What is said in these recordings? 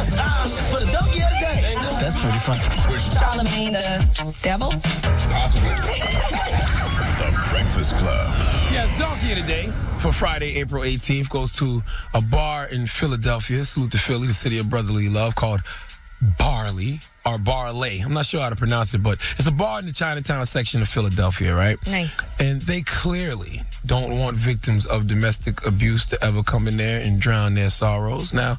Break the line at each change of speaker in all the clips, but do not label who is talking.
it's time for the donkey of the day. That's pretty funny.
Charlamagne the devil?
Possibly. The Breakfast Club.
Yeah, the donkey of the day for Friday, April 18th goes to a bar in Philadelphia. Salute to Philly, the city of brotherly love, called Barley or Barley. I'm not sure how to pronounce it, but it's a bar in the Chinatown section of Philadelphia, right?
Nice.
And they clearly don't want victims of domestic abuse to ever come in there and drown their sorrows. Now,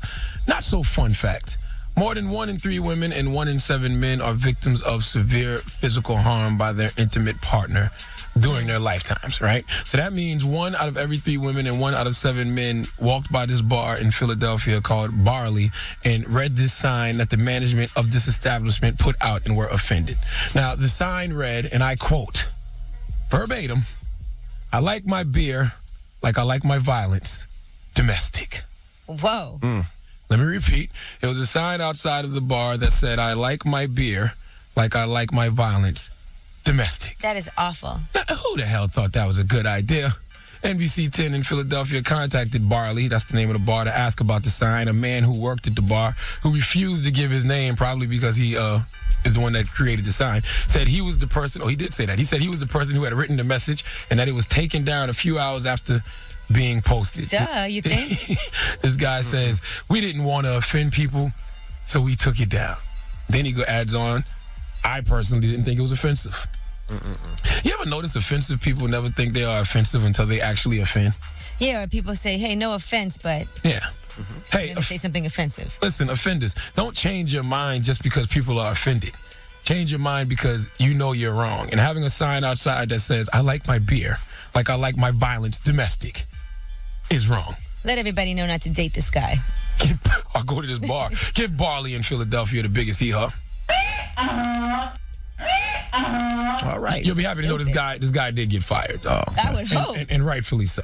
not so fun fact. More than 1 in 3 women and 1 in 7 men are victims of severe physical harm by their intimate partner during their lifetimes, right? So that means 1 out of every 3 women and 1 out of 7 men walked by this bar in Philadelphia called Barley and read this sign that the management of this establishment put out and were offended. Now, the sign read, and I quote, verbatim, "I like my beer like I like my violence, domestic."
Whoa.
Let me repeat. It was a sign outside of the bar that said, "I like my beer like I like my violence, domestic."
That is awful.
Now, who the hell thought that was a good idea? NBC 10 in Philadelphia contacted Barley, that's the name of the bar, to ask about the sign. A man who worked at the bar, who refused to give his name, probably because he is the one that created the sign, said he was the person, he did say that. He said he was the person who had written the message and that it was taken down a few hours after being posted.
Duh, you think?
This guy says, "We didn't want to offend people, so we took it down." Then he adds on, "I personally didn't think it was offensive." You ever notice offensive people never think they are offensive until they actually offend?
Yeah, or people say, hey, no offense, but
Yeah. Hey,
say something offensive.
listen, offenders, don't change your mind just because people are offended. Change your mind because you know you're wrong. And having a sign outside that says, "I like my beer like I like my violence, domestic," is wrong.
Let everybody know not to date this guy.
Or go to this bar. Give Barley in Philadelphia the biggest hee-haw.
All right.
You'll be happy to know this guy did get fired.
I would hope.
And rightfully so.